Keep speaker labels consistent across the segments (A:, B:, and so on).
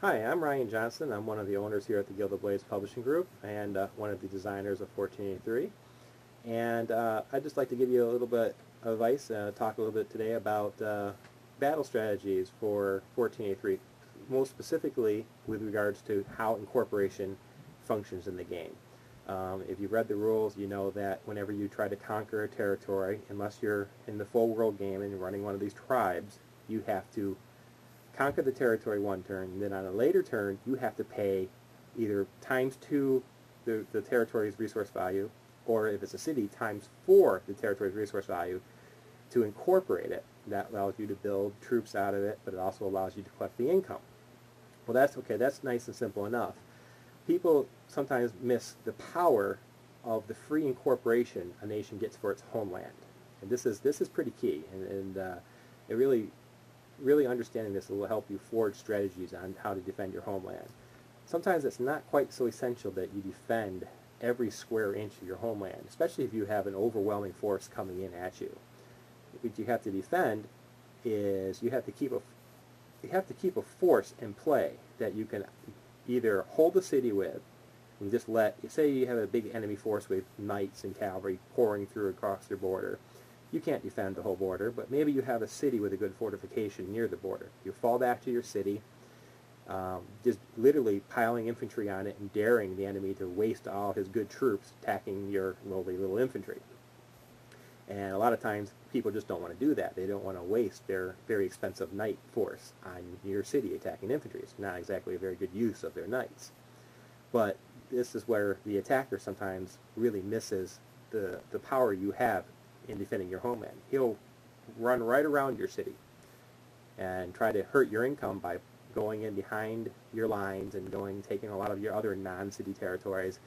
A: Hi, I'm Ryan Johnson. I'm one of the owners here at the Gilded Blades Publishing Group and one of the designers of 1483. And I'd just like to give you a little bit of advice, talk a little bit today about battle strategies for 1483, most specifically with regards to how incorporation functions in the game. If you've read the rules, you know that whenever you try to conquer a territory, unless you're in the full world game and you're running one of these tribes, you have to conquer the territory one turn, and then on a later turn you have to pay either ×2 the territory's resource value, or if it's a city, ×4 the territory's resource value to incorporate it. That allows you to build troops out of it, but it also allows you to collect the income. Well, that's okay, that's nice and simple enough. People sometimes miss the power of the free incorporation a nation gets for its homeland. And this is pretty key, and it really understanding this will help you forge strategies on how to defend your homeland. Sometimes it's not quite so essential that you defend every square inch of your homeland, especially if you have an overwhelming force coming in at you. What you have to defend is you have to keep a force in play that you can either hold the city with and just say you have a big enemy force with knights and cavalry pouring through across your border. You can't defend the whole border, but maybe you have a city with a good fortification near the border. You fall back to your city, just literally piling infantry on it and daring the enemy to waste all his good troops attacking your lowly little infantry. And a lot of times people just don't want to do that. They don't want to waste their very expensive knight force on your city attacking infantry. It's not exactly a very good use of their knights. But this is where the attacker sometimes really misses the power you have in defending your homeland. He'll run right around your city and try to hurt your income by going in behind your lines and taking a lot of your other non-city territories.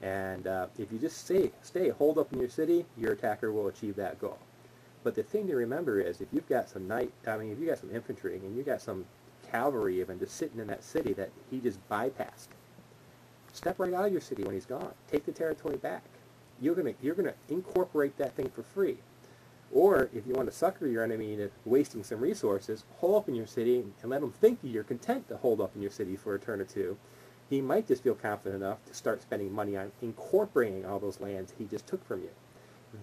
A: And if you just stay hold up in your city, your attacker will achieve that goal. But the thing to remember is, if you've got some if you got some infantry and you got some cavalry even just sitting in that city that he just bypassed, step right out of your city when he's gone. Take the territory back. You're gonna incorporate that thing for free. Or if you want to sucker your enemy into wasting some resources, hold up in your city and let him think you're content to hold up in your city for a turn or two. He might just feel confident enough to start spending money on incorporating all those lands he just took from you.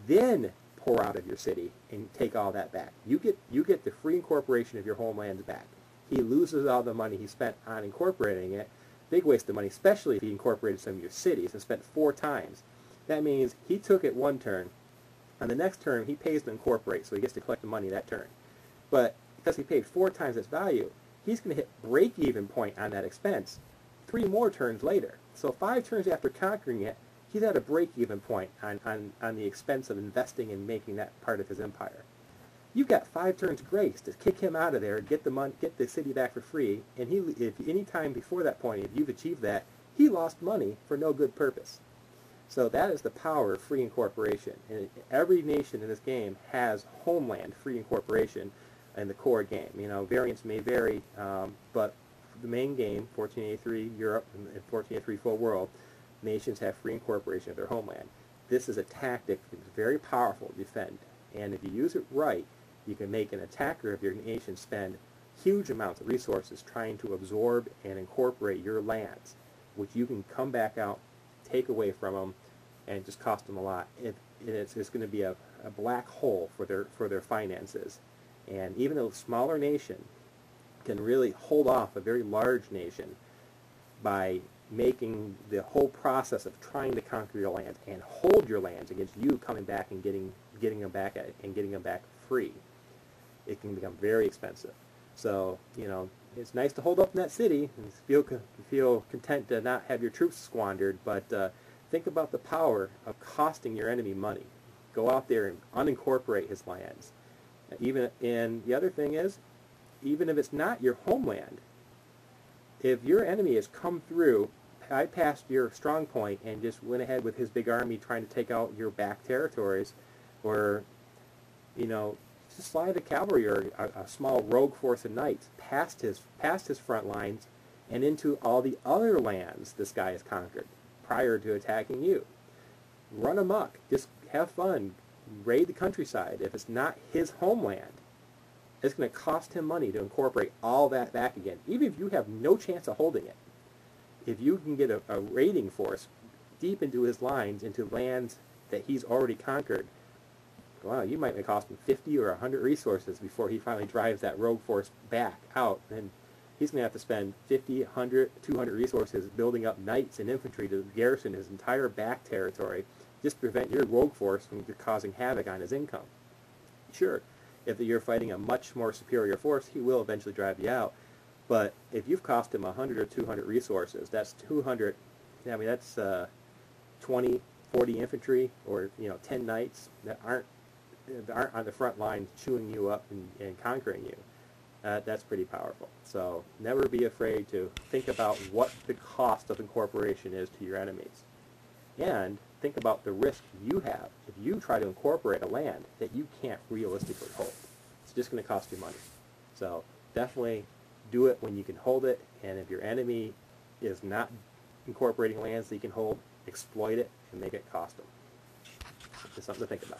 A: Then pour out of your city and take all that back. You get the free incorporation of your homelands back. He loses all the money he spent on incorporating it. Big waste of money, especially if he incorporated some of your cities and spent 4 times. That means he took it one turn. On the next turn, he pays to incorporate, so he gets to collect the money that turn. But because he paid 4 times its value, he's going to hit break-even point on that expense 3 more turns later. So 5 turns after conquering it, he's at a break-even point on the expense of investing and making that part of his empire. You've got 5 turns grace to kick him out of there, get the city back for free, and if any time before that point, if you've achieved that, he lost money for no good purpose. So that is the power of free incorporation. And every nation in this game has homeland free incorporation in the core game. You know, variants may vary, but the main game, 1483 Europe and 1483 full world, nations have free incorporation of their homeland. This is a tactic that's very powerful to defend. And if you use it right, you can make an attacker of your nation spend huge amounts of resources trying to absorb and incorporate your lands, which you can come back out, take away from them, and just cost them a lot. It's going to be a black hole for their finances. And even a smaller nation can really hold off a very large nation by making the whole process of trying to conquer your lands and hold your lands against you coming back and getting them back free. It can become very expensive. So, you know, it's nice to hold up in that city and feel content to not have your troops squandered, but think about the power of costing your enemy money. Go out there and unincorporate his lands. And the other thing is, even if it's not your homeland, if your enemy has come through, bypassed your strong point, and just went ahead with his big army trying to take out your back territories, or, you know, just slide a cavalry or a small rogue force of knights past his front lines and into all the other lands this guy has conquered prior to attacking you. Run amok. Just have fun. Raid the countryside. If it's not his homeland, It's going to cost him money to incorporate all that back again, even if you have no chance of holding it. If you can get a raiding force deep into his lines, into lands that he's already conquered, wow, you might cost him 50 or 100 resources before he finally drives that rogue force back out. And he's going to have to spend 50, 100, 200 resources building up knights and infantry to garrison his entire back territory just to prevent your rogue force from causing havoc on his income. Sure, if you're fighting a much more superior force, he will eventually drive you out. But if you've cost him 100 or 200 resources, that's 200, I mean, that's 20, 40 infantry, or 10 knights that aren't on the front line chewing you up and conquering you. That's pretty powerful. So never be afraid to think about what the cost of incorporation is to your enemies. And think about the risk you have if you try to incorporate a land that you can't realistically hold. It's just going to cost you money. So definitely do it when you can hold it, and if your enemy is not incorporating lands that you can hold, exploit it and make it cost them. Just something to think about.